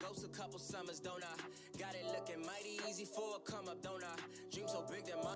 ghost a couple summers, don't I? Got it looking mighty easy for a come up, don't I? Dream so big that my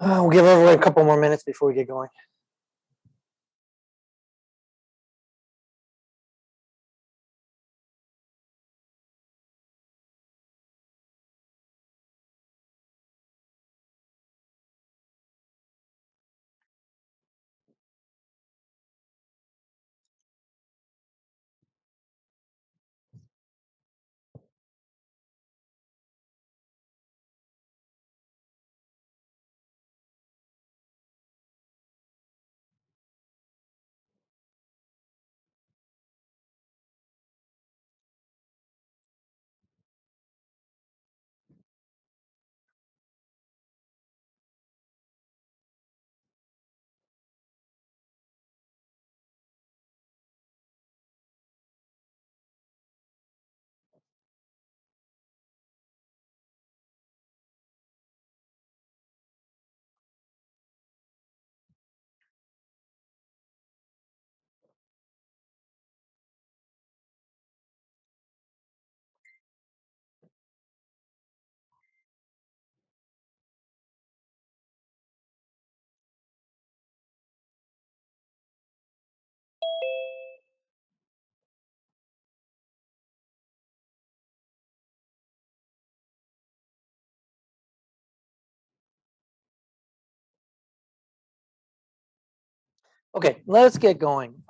We'll give everyone a couple more minutes before we get going. Okay, let's get going.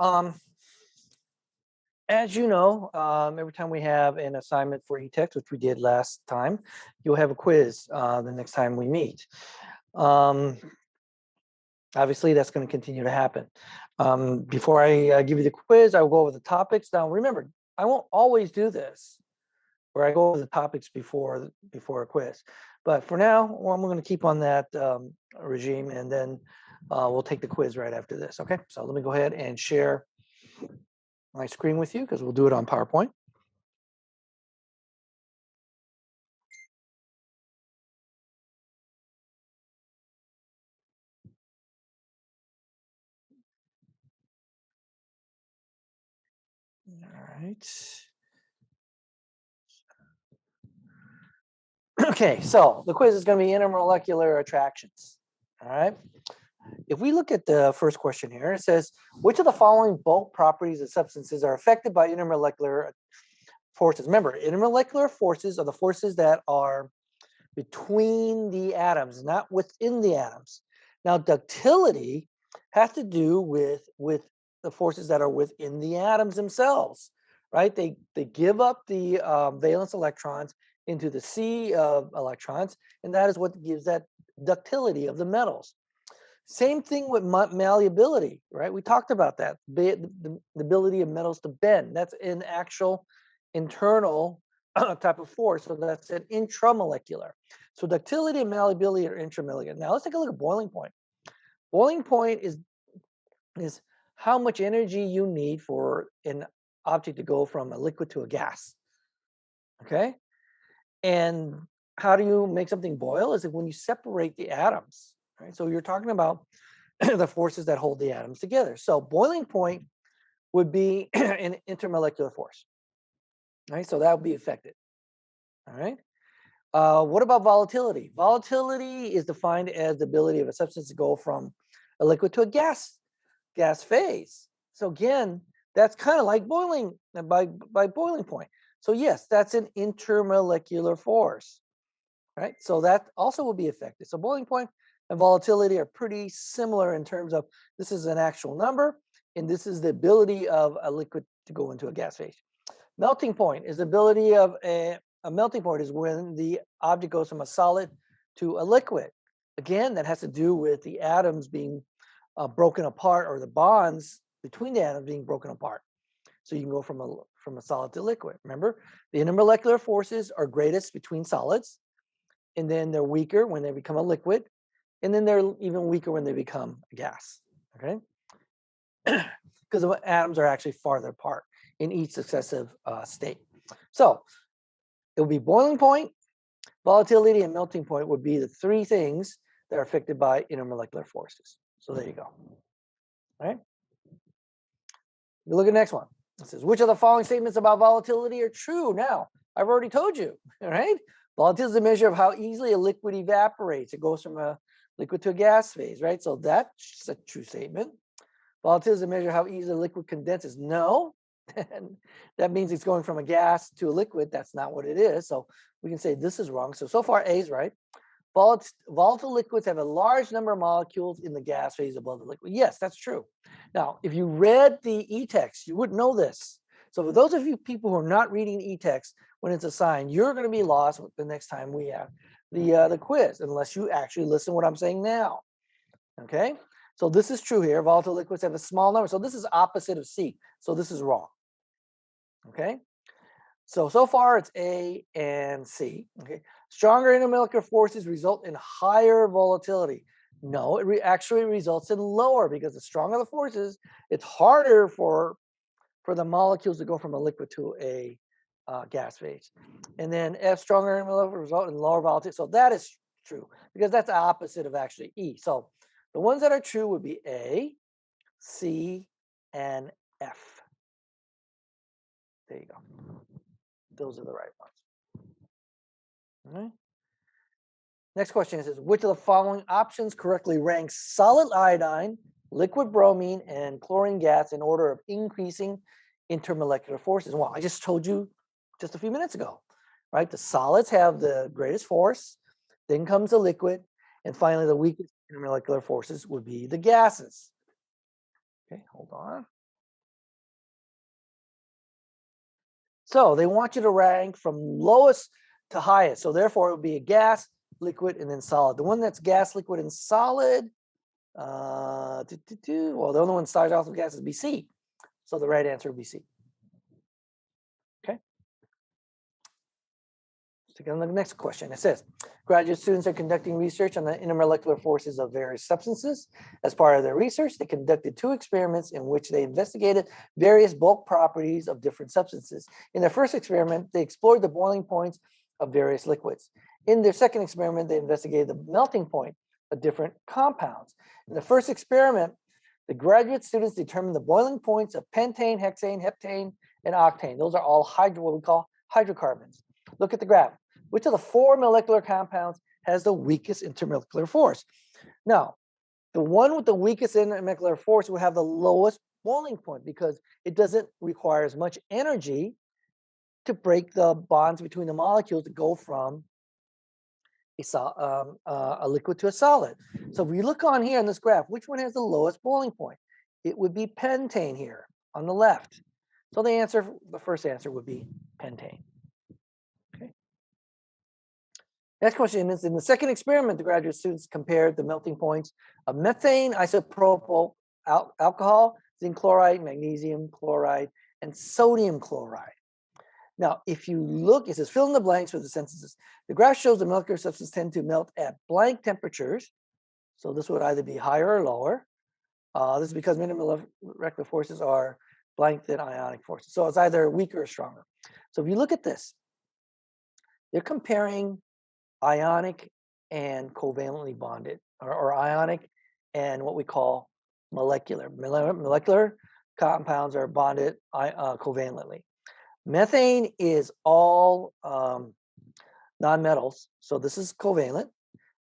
As you know, every time we have an assignment for e-text, which we did last time, you'll have a quiz the next time we meet. Obviously, that's going to continue to happen. Before I give you the quiz, I will go over the topics. Now, remember, I won't always do this, where I go over the topics before a quiz. But for now, well, I'm going to keep on that regime, and then we'll take the quiz right after this. Okay, so let me go ahead and share my screen with you because we'll do it on PowerPoint. All right. Okay, so the quiz is going to be intermolecular attractions. All right. If we look at the first question here, it says, which of the following bulk properties of substances are affected by intermolecular forces? Remember, intermolecular forces are the forces that are between the atoms, not within the atoms. Now, ductility has to do with the forces that are within the atoms themselves, right? They give up the valence electrons into the sea of electrons, and that is what gives that ductility of the metals. Same thing with malleability, right? We talked about that, the ability of metals to bend. That's an actual internal type of force, so that's an intramolecular. So ductility and malleability are intramolecular. Now let's take a look at boiling point. Boiling point is how much energy you need for an object to go from a liquid to a gas. Okay? And how do you make something boil? Is it when you separate the atoms, right? So you're talking about the forces that hold the atoms together. So boiling point would be an intermolecular force, right? So that would be affected, all right? What about volatility? Volatility is defined as the ability of a substance to go from a liquid to a gas phase. So again, that's kind of like boiling by boiling point. So yes, that's an intermolecular force, right? So that also will be affected. So boiling point and volatility are pretty similar in terms of this is an actual number, and this is the ability of a liquid to go into a gas phase. Melting point is the ability of a melting point is when the object goes from a solid to a liquid. Again, that has to do with the atoms being broken apart, or the bonds between the atoms being broken apart. So you can go from a solid to liquid. Remember, the intermolecular forces are greatest between solids, and then they're weaker when they become a liquid, and then they're even weaker when they become a gas. Okay, because the atoms are actually farther apart in each successive state. So it will be boiling point, volatility, and melting point would be the three things that are affected by intermolecular forces. So there you go. All right. You look at the next one. It says, which of the following statements about volatility are true? Now, I've already told you, all right? Volatility is a measure of how easily a liquid evaporates. It goes from a liquid to a gas phase, right? So that's a true statement. Volatility is a measure of how easily a liquid condenses. No, that means it's going from a gas to a liquid. That's not what it is. So we can say this is wrong. So far, A is right. Volatile liquids have a large number of molecules in the gas phase above the liquid. Yes, that's true. Now, if you read the e-text, you wouldn't know this. So for those of you people who are not reading e-text when it's assigned, you're going to be lost the next time we have the quiz, unless you actually listen to what I'm saying now. Okay? So this is true here. Volatile liquids have a small number. So this is opposite of C. So this is wrong. Okay? So far it's A and C. Okay. Stronger intermolecular forces result in higher volatility. No, it actually results in lower, because the stronger the forces, it's harder for the molecules to go from a liquid to a gas phase. And then F, stronger intermolecular result in lower volatility. So that is true, because that's the opposite of actually E. So the ones that are true would be A, C, and F. There you go. Those are the right ones. All right. Next question is, which of the following options correctly ranks solid iodine, liquid bromine, and chlorine gas in order of increasing intermolecular forces? Well, I just told you just a few minutes ago, right? The solids have the greatest force, then comes the liquid, and finally the weakest intermolecular forces would be the gases. Okay, hold on. So they want you to rank from lowest to highest. So therefore it would be a gas, liquid, and then solid. The one that's gas, liquid, and solid, well, the only one that starts off with gas is BC. So the right answer would be C. Okay. Let's take on the next question. It says, graduate students are conducting research on the intermolecular forces of various substances. As part of their research, they conducted 2 experiments in which they investigated various bulk properties of different substances. In their first experiment, they explored the boiling points of various liquids. In their second experiment, they investigated the melting point of different compounds. In the first experiment, the graduate students determined the boiling points of pentane, hexane, heptane, and octane. Those are all what we call hydrocarbons. Look at the graph. Which of the 4 molecular compounds has the weakest intermolecular force? Now, the one with the weakest intermolecular force will have the lowest boiling point, because it doesn't require as much energy to break the bonds between the molecules to go from a liquid to a solid. So if we look on here in this graph, which one has the lowest boiling point? It would be pentane here on the left. So the first answer would be pentane. Okay. Next question is, in the second experiment, the graduate students compared the melting points of methane isopropyl alcohol, zinc chloride, magnesium chloride, and sodium chloride. Now, if you look, it says fill in the blanks with the sentences. The graph shows the molecular substances tend to melt at blank temperatures. So this would either be higher or lower. This is because intermolecular forces are blank than ionic forces. So it's either weaker or stronger. So if you look at this, they're comparing ionic and covalently bonded, or ionic and what we call molecular. Molecular compounds are bonded covalently. Methane is all nonmetals, so this is covalent.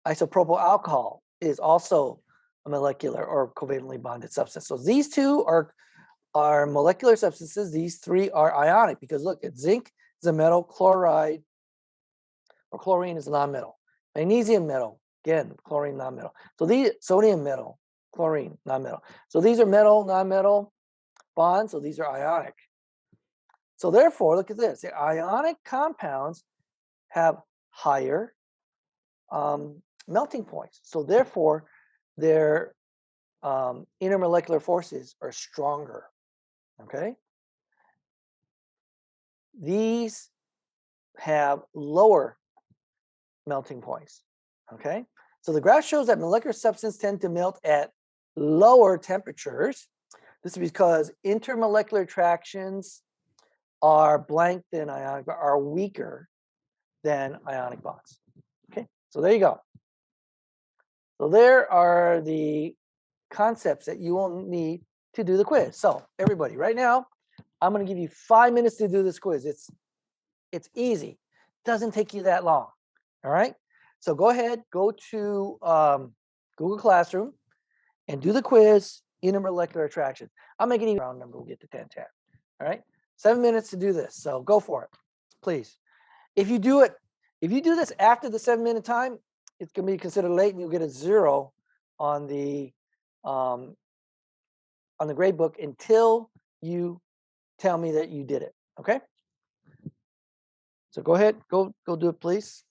Isopropyl alcohol is also a molecular or covalently bonded substance. So these two are molecular substances. These three are ionic because look, zinc is a metal, chloride or chlorine is a nonmetal. Magnesium metal, again, chlorine nonmetal. So these sodium metal, chlorine nonmetal. So these are metal, nonmetal bonds. So these are ionic. So therefore, look at this. The ionic compounds have higher melting points. So therefore, their intermolecular forces are stronger. Okay. These have lower melting points. Okay. So the graph shows that molecular substances tend to melt at lower temperatures. This is because intermolecular attractions are blank than ionic, are weaker than ionic bonds. Okay. So there you go. So there are the concepts that you will need to do the quiz. So everybody, right now, I'm going to give you 5 minutes to do this quiz. It's easy. Doesn't take you that long. All right. So go ahead, go to Google Classroom and do the quiz, intermolecular attraction. I'm making it round number. We'll get to 10, 10. All right. 7 minutes to do this. So go for it, please. If you do this after the 7-minute time, it's going to be considered late and you'll get a 0 on the grade book until you tell me that you did it. Okay. So go ahead, go do it, please.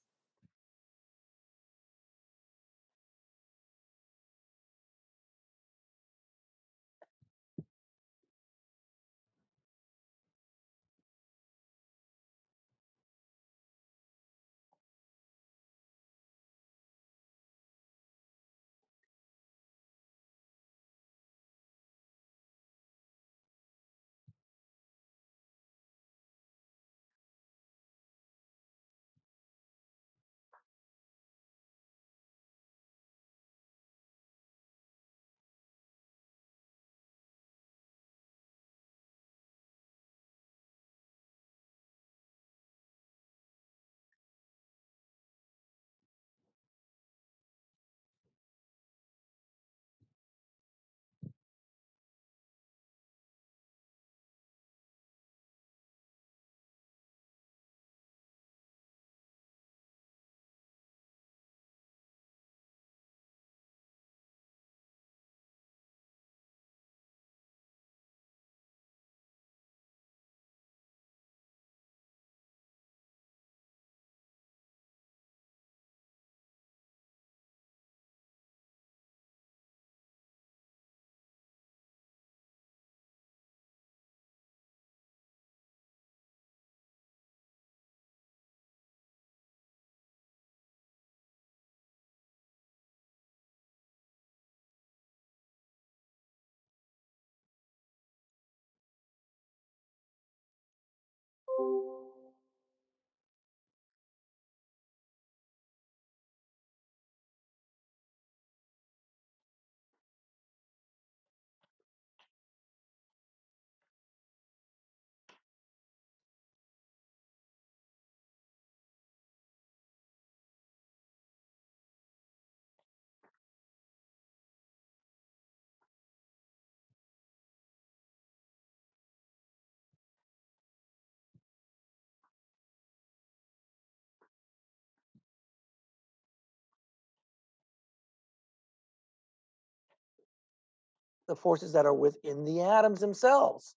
The forces that are within the atoms themselves,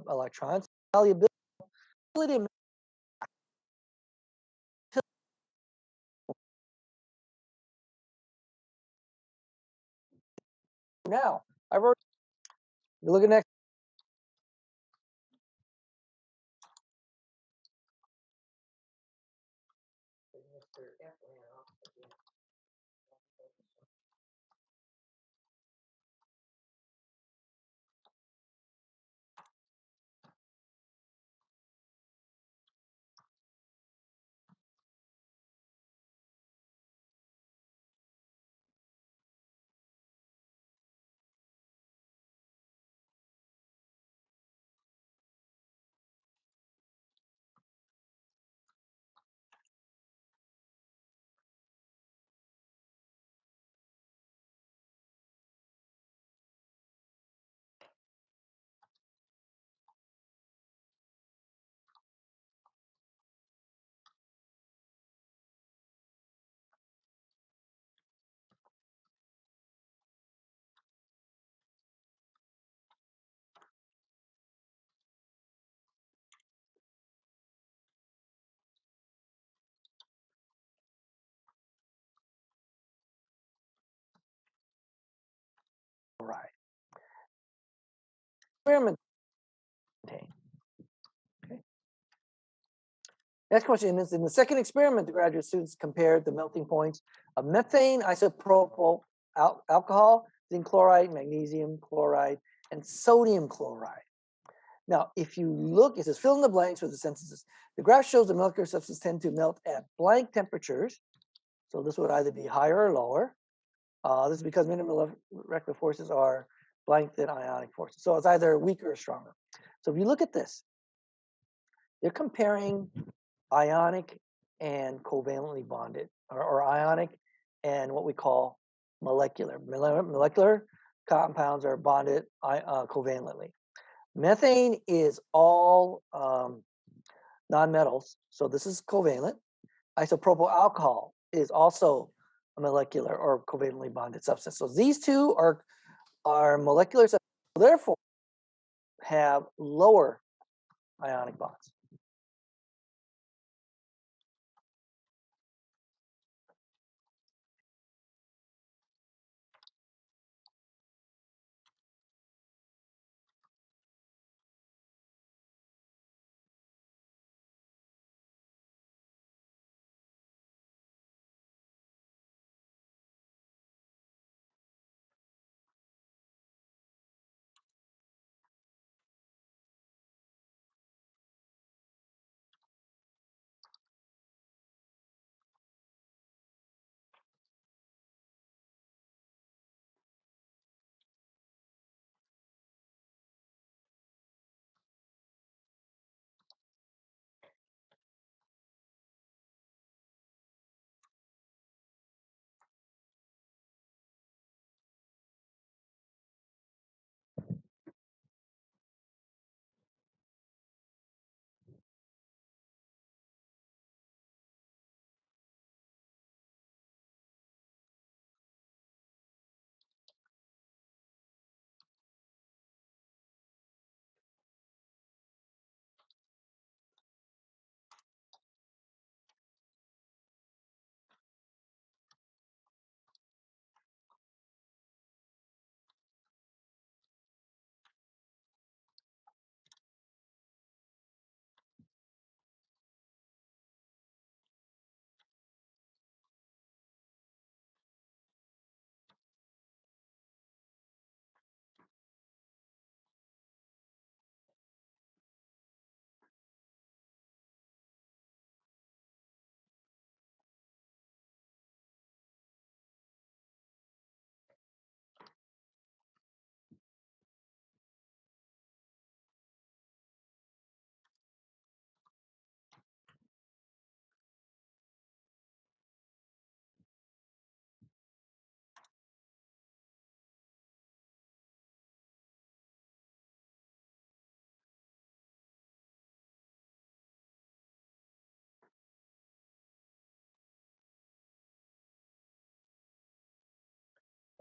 electrons, malleability. Now, I've already look at next. Experiment. Okay. Next question is, in the second experiment, the graduate students compared the melting points of methane isopropyl alcohol, zinc chloride, magnesium chloride, and sodium chloride. Now, if you look, it says fill in the blanks with the sentences. The graph shows the molecular substances tend to melt at blank temperatures. So this would either be higher or lower. This is because minimum molecular forces are blank than ionic forces. So it's either weaker or stronger. So if you look at this, they're comparing ionic and covalently bonded, or ionic and what we call molecular. Molecular compounds are bonded covalently. Methane is all nonmetals, so this is covalent. Isopropyl alcohol is also a molecular or covalently bonded substance. So these two are molecular substances, therefore have lower ionic bonds.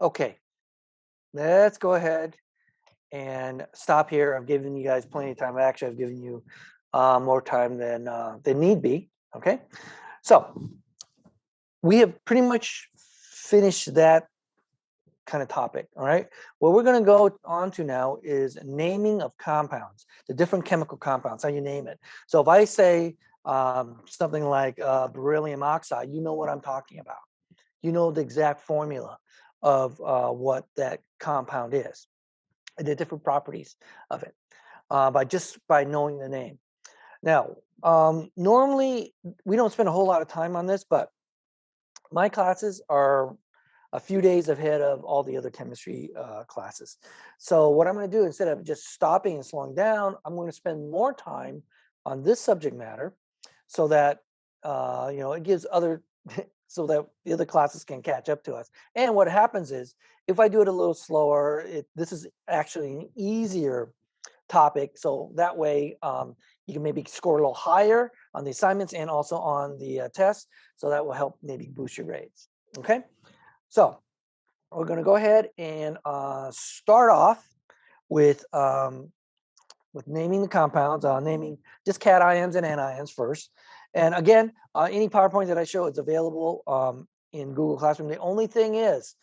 Okay, let's go ahead and stop here. I've given you guys plenty of time. Actually, I've given you more time than need be. Okay, so we have pretty much finished that kind of topic. All right, what we're going to go on to now is naming of compounds, the different chemical compounds, how you name it. So if I say something like beryllium oxide, you know what I'm talking about. You know the exact formula of what that compound is, and the different properties of it by knowing the name. Now, normally we don't spend a whole lot of time on this, but my classes are a few days ahead of all the other chemistry classes. So what I'm going to do, instead of just stopping and slowing down, I'm going to spend more time on this subject matter, so that it gives other so that the other classes can catch up to us. And what happens is, if I do it a little slower, this is actually an easier topic. So that way you can maybe score a little higher on the assignments and also on the tests. So that will help maybe boost your grades. Okay. So we're going to go ahead and start off with naming the compounds, naming just cations and anions first. And again, any PowerPoint that I show is available in Google Classroom. The only thing is,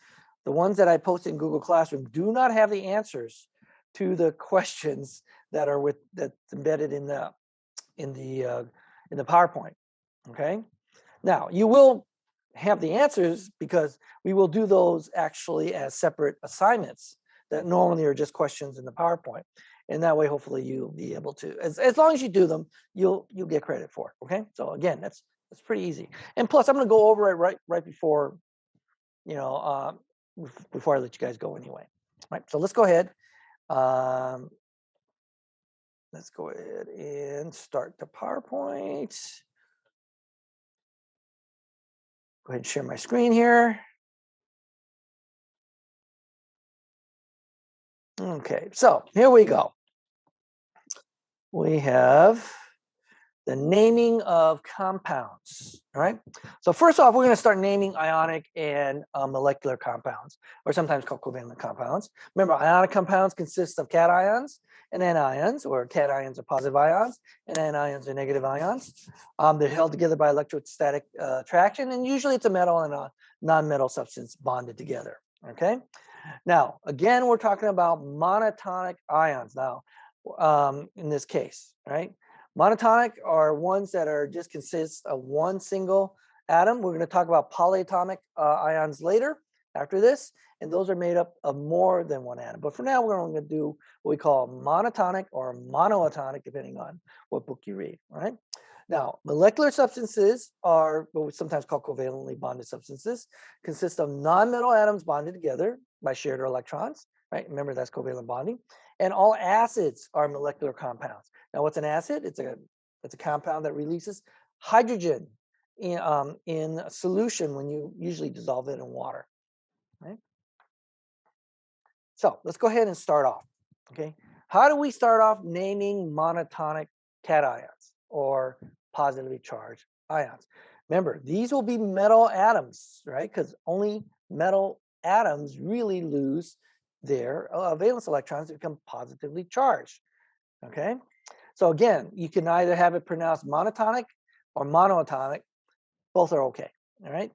the ones that I posted in Google Classroom do not have the answers to the questions that are that's embedded in the PowerPoint. Okay. Now you will have the answers because we will do those actually as separate assignments that normally are just questions in the PowerPoint. And that way, hopefully you'll be able to, as long as you do them, you'll get credit for it. Okay. So again, that's pretty easy. And plus I'm going to go over it right before, before I let you guys go anyway. All right. So let's go ahead. Let's go ahead and start the PowerPoint. Go ahead and share my screen here. Okay, so here we go. We have the naming of compounds, all right? So first off, we're going to start naming ionic and molecular compounds, or sometimes called covalent compounds. Remember, ionic compounds consist of cations and anions, or cations are positive ions, and anions are negative ions. They're held together by electrostatic attraction, and usually it's a metal and a non-metal substance bonded together, okay? Now, again, we're talking about monotonic ions now, in this case, right? Monotonic are ones that are just consist of one single atom. We're going to talk about polyatomic ions later after this, and those are made up of more than one atom. But for now, we're only going to do what we call monotonic or monoatomic, depending on what book you read, right? Now, molecular substances are what we sometimes call covalently bonded substances, consist of non-metal atoms bonded together by shared electrons, right? Remember, that's covalent bonding. And all acids are molecular compounds. Now, what's an acid? It's a compound that releases hydrogen in a solution when you usually dissolve it in water, right? So let's go ahead and start off, okay? How do we start off naming monotonic cations or positively charged ions? Remember, these will be metal atoms, right? Because only metal atoms really lose their valence electrons to become positively charged, okay? So again, you can either have it pronounced monotonic or monoatomic. Both are okay, all right?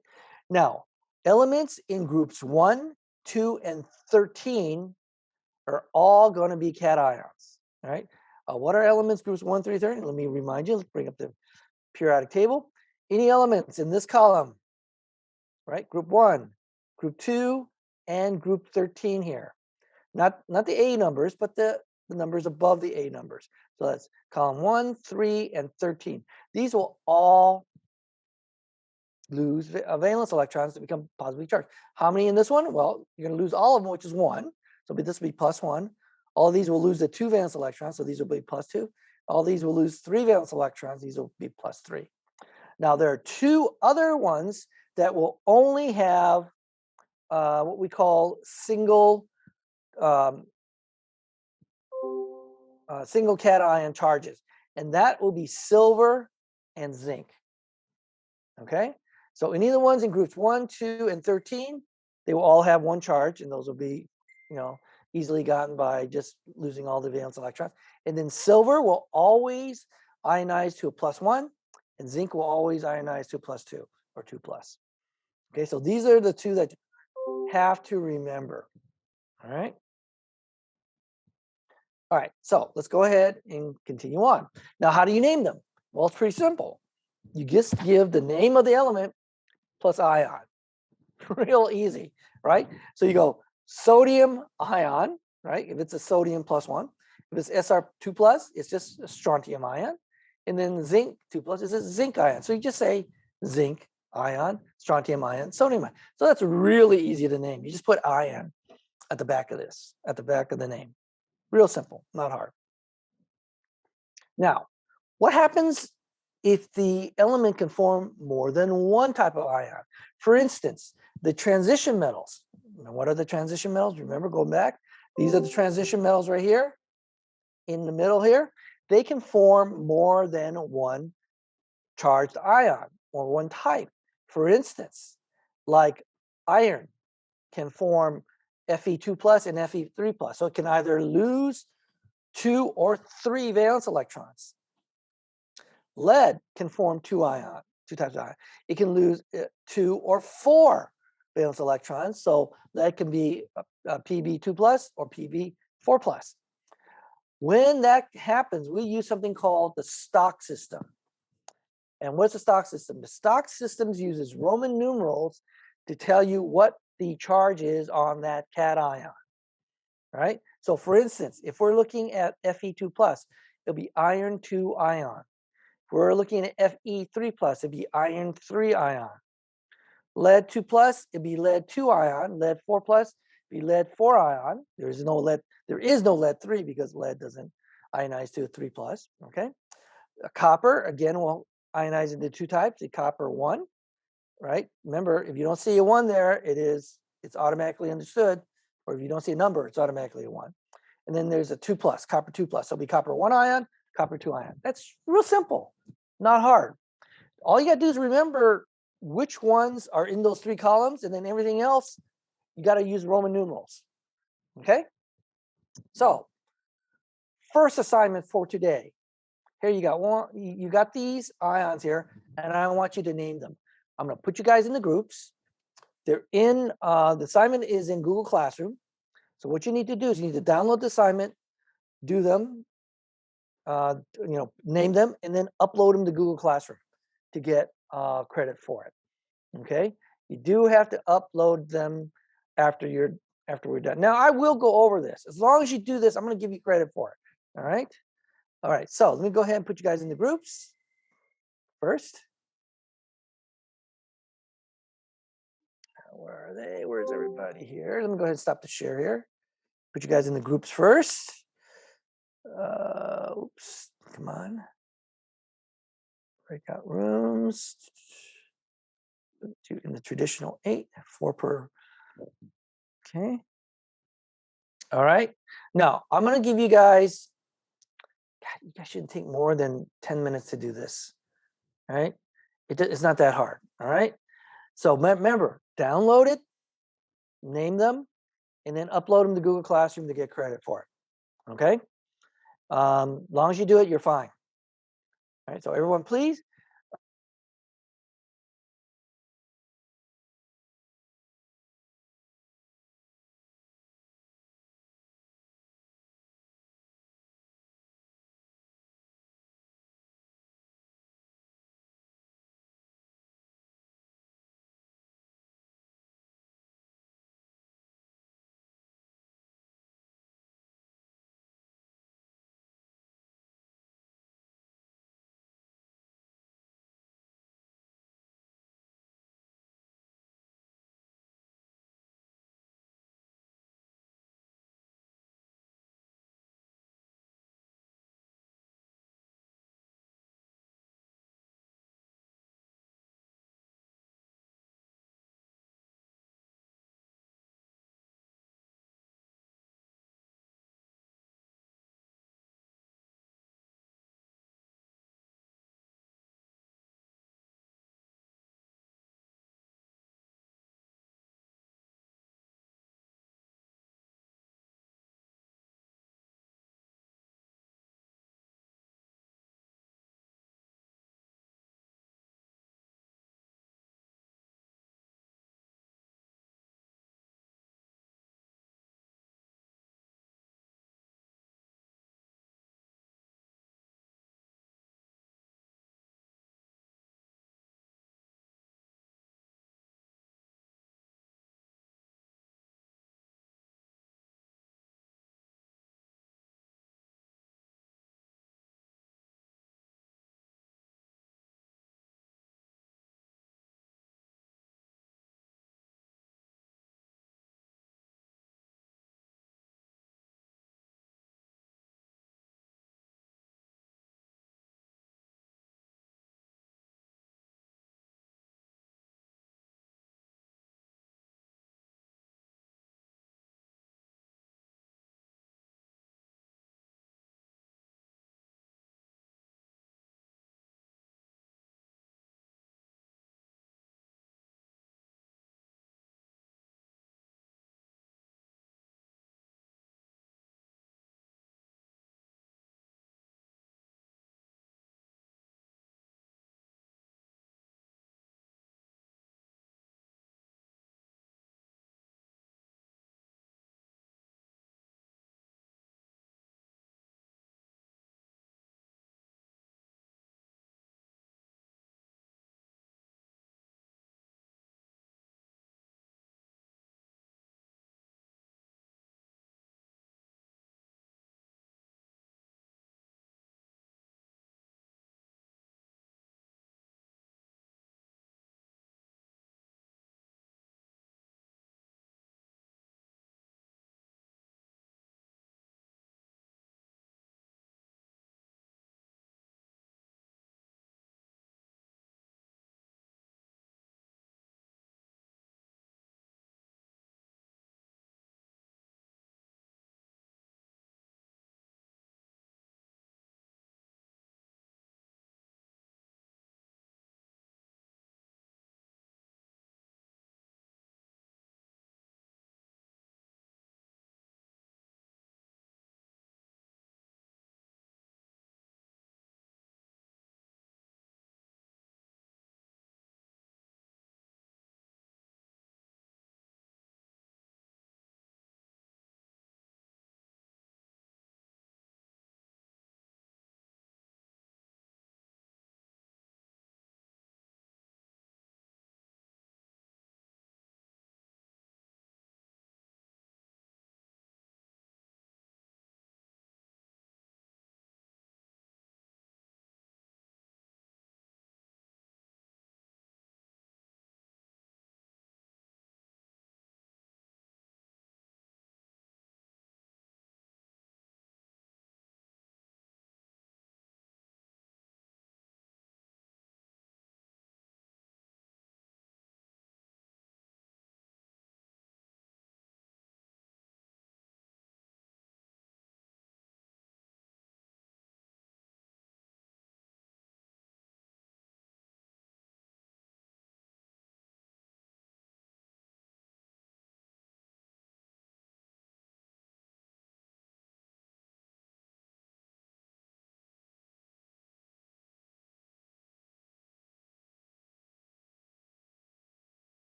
Now, elements in groups 1, 2, and 13 are all going to be cations, all right? What are elements groups 1, 3, 13? Let me remind you, let's bring up the periodic table. Any elements in this column, right? Group 1, group 2, and group 13 here. Not the A numbers, but the numbers above the A numbers. So that's column 1, 3, and 13. These will all lose valence electrons to become positively charged. How many in this one? Well, you're going to lose all of them, which is 1. So this will be plus 1. All of these will lose the 2 valence electrons, so these will be plus 2. All these will lose 3 valence electrons, these will be plus 3. Now, there are 2 other ones that will only have what we call single cation charges, and that will be silver and zinc. Okay, so any of the ones in groups 1, 2, and 13, they will all have 1 charge, and those will be, easily gotten by just losing all the valence electrons. And then silver will always ionize to a plus 1, and zinc will always ionize to a plus 2 or 2 plus. Okay, so these are the 2 that you have to remember. All right. All right, so let's go ahead and continue on. Now, how do you name them? Well, it's pretty simple. You just give the name of the element plus ion. Real easy, right? So you go sodium ion, right? If it's a sodium plus 1. If it's Sr2 plus, it's just a strontium ion. And then zinc 2 plus is a zinc ion. So you just say zinc ion, strontium ion, sodium ion. So that's really easy to name. You just put ion at the back of this, at the back of the name. Real simple, not hard. Now, what happens if the element can form more than one type of ion? For instance, the transition metals. Now, what are the transition metals? Remember, go back. These are the transition metals right here in the middle here. They can form more than one charged ion or one type. For instance, like iron can form Fe2 plus and Fe3 plus. So it can either lose 2 or 3 valence electrons. Lead can form 2 types of ion. It can lose 2 or 4 valence electrons. So that can be Pb2 plus or Pb4 plus. When that happens, we use something called the stock system. And what's the stock system? The stock system uses Roman numerals to tell you what the charge is on that cation. Right? So for instance, if we're looking at Fe2 plus, it'll be iron 2 ion. If we're looking at Fe3 plus, it'd be iron 3 ion. Lead 2 plus, it'd be lead 2 ion. Lead 4 plus, it'd be lead 4 ion. There is no lead 3 because lead doesn't ionize to a 3 plus. Okay. Copper, again, will ionize into two types, a copper 1, right? Remember, if you don't see a 1 there, it's automatically understood. Or if you don't see a number, it's automatically a 1. And then there's a 2 plus, copper 2 plus. So it'll be copper 1 ion, copper 2 ion. That's real simple, not hard. All you got to do is remember which ones are in those 3 columns, and then everything else, you got to use Roman numerals. Okay? So, first assignment for today. Here you got one. You got these ions here, and I want you to name them. I'm going to put you guys in the groups. They're in the assignment is in Google Classroom. So what you need to do is you need to download the assignment, do them, name them, and then upload them to Google Classroom to get credit for it. Okay, you do have to upload them after we're done. Now I will go over this. As long as you do this, I'm going to give you credit for it. All right. All right. So let me go ahead and put you guys in the groups first. Where are they? Where's everybody here? Let me go ahead and stop the share here. Put you guys in the groups first. Oops. Come on. Breakout rooms. In the traditional 8, 4 per. Okay. All right. Now I'm going to give you guys. God, you guys shouldn't take more than 10 minutes to do this. All right. It's not that hard. All right. So remember, download it, name them, and then upload them to Google Classroom to get credit for it. Okay. As long as you do it, you're fine. All right. So everyone, please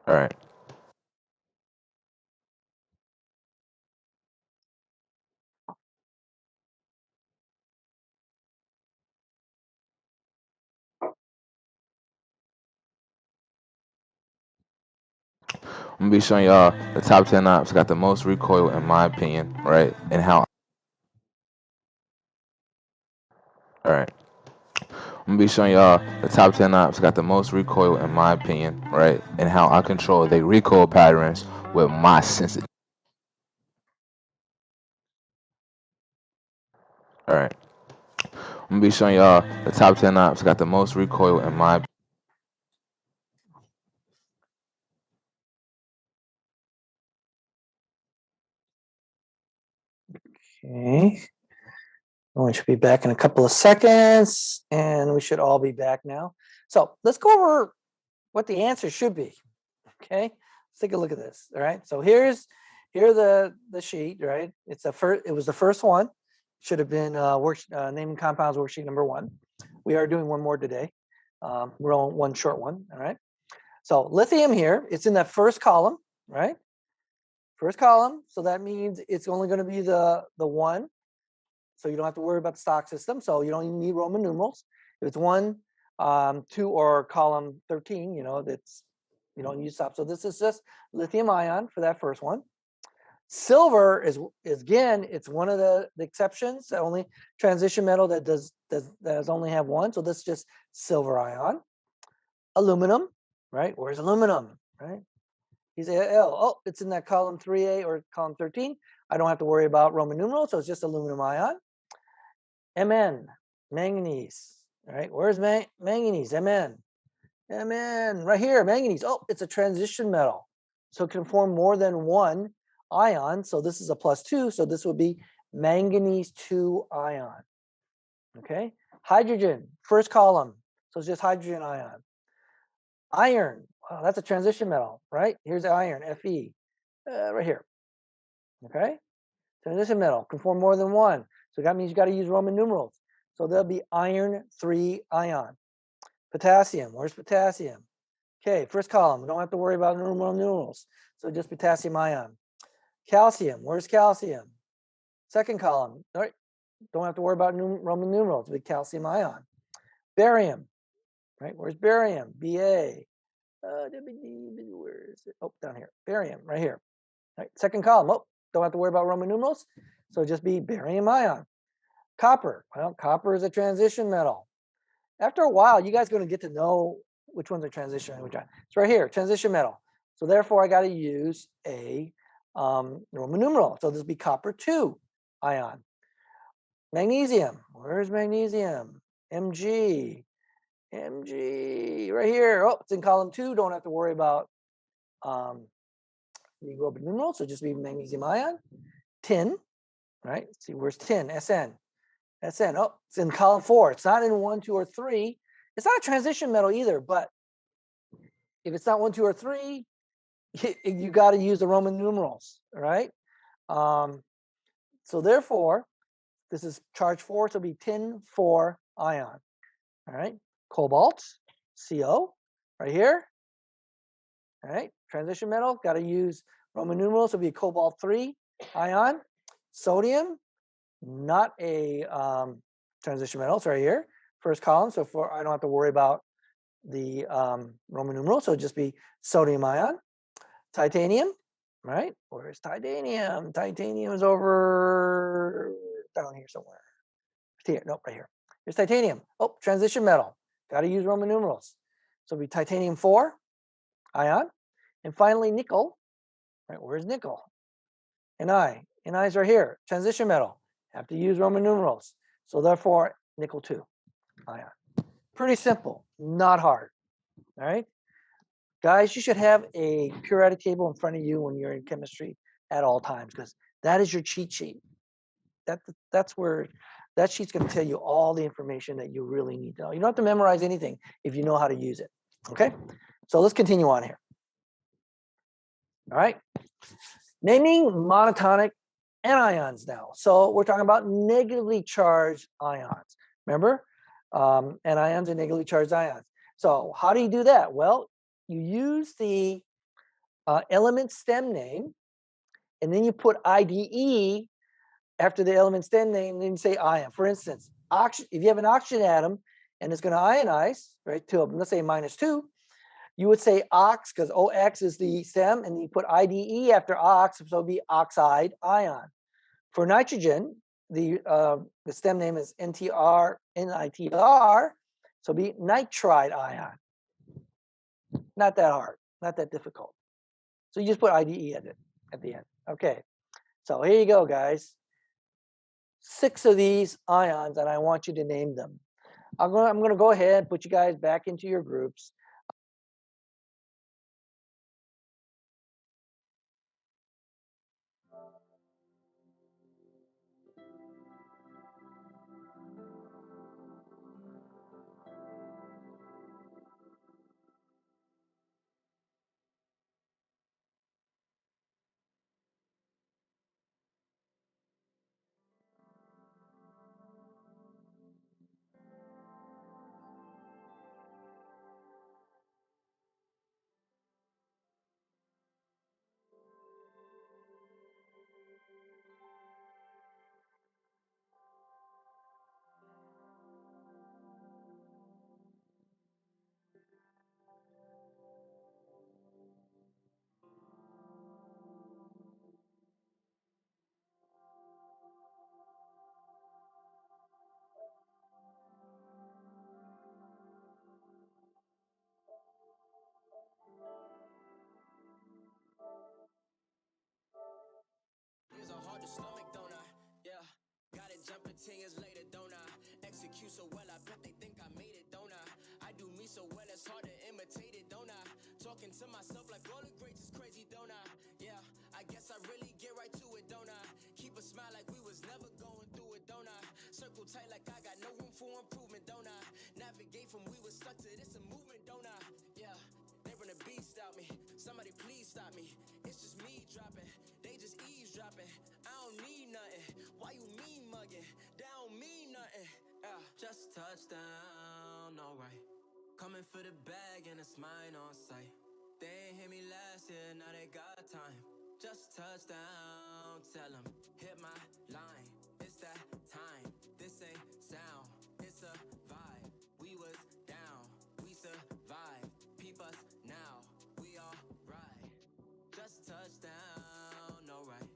All right. I'm gonna be showing y'all the top 10 ops got the most recoil in my opinion, right? And how. All right. I'm gonna be showing y'all the top 10 ops got the most recoil in my opinion, right? And how I control the recoil patterns with my sensitivity. All right. I'm gonna be showing y'all the top 10 ops got the most recoil in my. Okay. We should be back in a couple of seconds, and we should all be back now. So let's go over what the answer should be. Okay, let's take a look at this. All right, so here the sheet. Right, it's the first. It was the first one. Should have been naming compounds worksheet number 1. We are doing one more today. We're on one short one. All right. So lithium here, it's in that first column, right? First column. So that means it's only going to be the one. So you don't have to worry about the stock system. So you don't even need Roman numerals. If it's 1, 2, or column 13, that's you don't use stop. So this is just lithium ion for that first one. Silver is again, it's one of the exceptions. The only transition metal that does only have one. So this is just silver ion. Aluminum, right? Where's aluminum, right? He's Al. Oh, it's in that column 3A or column 13. I don't have to worry about Roman numerals, so it's just aluminum ion. Mn, manganese. All right, where's manganese? Mn, right here, manganese. Oh, it's a transition metal, so it can form more than one ion. So this is a +2, so this would be manganese 2 ion. Okay, hydrogen, first column, so it's just hydrogen ion. Iron, wow, that's a transition metal, right? Here's the iron, Fe, right here. Okay, transition metal can form more than one, so that means you got to use Roman numerals. So there'll be iron 3 ion. Potassium, where's potassium? Okay, first column, we don't have to worry about Roman numerals, so just potassium ion. Calcium, where's calcium? Second column, all right, don't have to worry about Roman numerals, big calcium ion. Barium, right? Where's barium? Ba. Where is it? Oh, down here. Barium, right here. Right, second column. Oh, don't have to worry about Roman numerals, so just be barium ion. Copper. Well, copper is a transition metal. After a while, you guys are going to get to know which one's a transition and which one. It's right here, transition metal. So therefore, I got to use a Roman numeral. So this will be copper 2 ion. Magnesium. Where's magnesium? Mg. Mg right here. Oh, it's in column 2. Don't have to worry about the Roman numeral. So just be magnesium ion. Tin. Right. Let's see, where's tin? Sn. Sn. Oh, it's in column 4. It's not in 1, 2, or 3. It's not a transition metal either, but if it's not 1, 2, or 3, you got to use the Roman numerals, right? So therefore, this is charge 4, so it'll be tin 4 ion. All right, cobalt, Co, right here. All right, transition metal, got to use Roman numerals, so it'll be cobalt 3 ion. Sodium, not a transition metal, it's right here. First column, so I don't have to worry about the Roman numeral, so it'll just be sodium ion. Titanium, right? Where's titanium? Titanium is over down here somewhere. Here, nope, right here. Here's titanium. Oh, transition metal. Got to use Roman numerals. So it'll be titanium 4 ion. And finally, nickel. Right, where's nickel? Ni. Ni is right here. Transition metal. Have to use Roman numerals. So therefore, nickel 2 ion. Pretty simple, not hard. All right. Guys, you should have a periodic table in front of you when you're in chemistry at all times, because that is your cheat sheet. That's where that sheet's going to tell you all the information that you really need to know. You don't have to memorize anything if you know how to use it. Okay, so let's continue on here. All right, naming monotonic anions now. So we're talking about negatively charged ions. Remember, anions are negatively charged ions. So how do you do that? Well, you use the element stem name, and then you put IDE after the element stem name, then you say ion. For instance, if you have an oxygen atom and it's going to ionize, right, to, let's say, -2, you would say ox, because OX is the stem, and you put IDE after ox, so it'll be oxide ion. For nitrogen, the stem name is NTR, NITR, so it'll be nitride ion. Not that hard, not that difficult. So you just put IDE at the end. Okay, so here you go, guys. 6 of these ions, and I want you to name them. I'm going to go ahead and put you guys back into your groups. Stomach, don't I? Yeah, got it jumping 10 years later, don't I? Execute so well, I bet they think I made it, don't I? I do me so well, it's hard to imitate it, don't I? Talking to myself like all the greats is crazy, don't I? Yeah, I guess I really get right to it, don't I? Keep a smile like we was never going through it, don't I? Circle tight like I got no room for improvement, don't I? Navigate from we was stuck to this a movement, don't I? Yeah, they run a beast out me. Somebody please stop me. It's just me dropping. They just eavesdropping. I don't need nothing. Why you mean mugging? That don't mean nothing. Just touchdown, alright. Coming for the bag and it's mine on sight. They ain't hit me last year, now they got time. Just touchdown, tell them, hit my line. It's that time. This ain't sound, it's a vibe. We was down, we survived. Peep us now, we all right. Just touchdown, alright.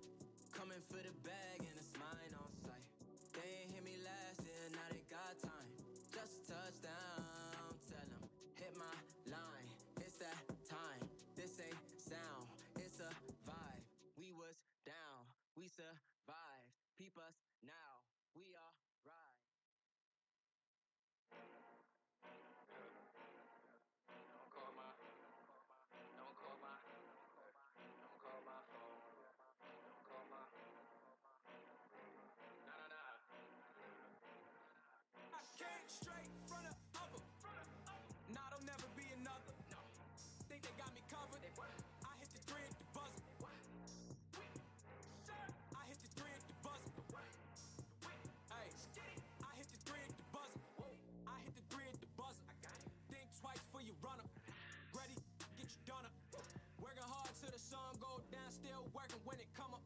Coming for the bag and it's mine on sight. They ain't hit me last year, now they got time. Just touchdown, tell them, hit my line. It's that time, this ain't sound, it's a vibe. We was down, we survived. Peep us now, we all right. Came straight from the upper. Nah, don't never be another. No. Think they got me covered. I hit the 3 at the buzzer. I hit the 3 at the buzzer. Hey, I hit the 3 at the buzzer. I hit the 3 at the buzzer. Think twice before you run up. Ready, get you done up. Working hard till the sun go down, still working when it come up.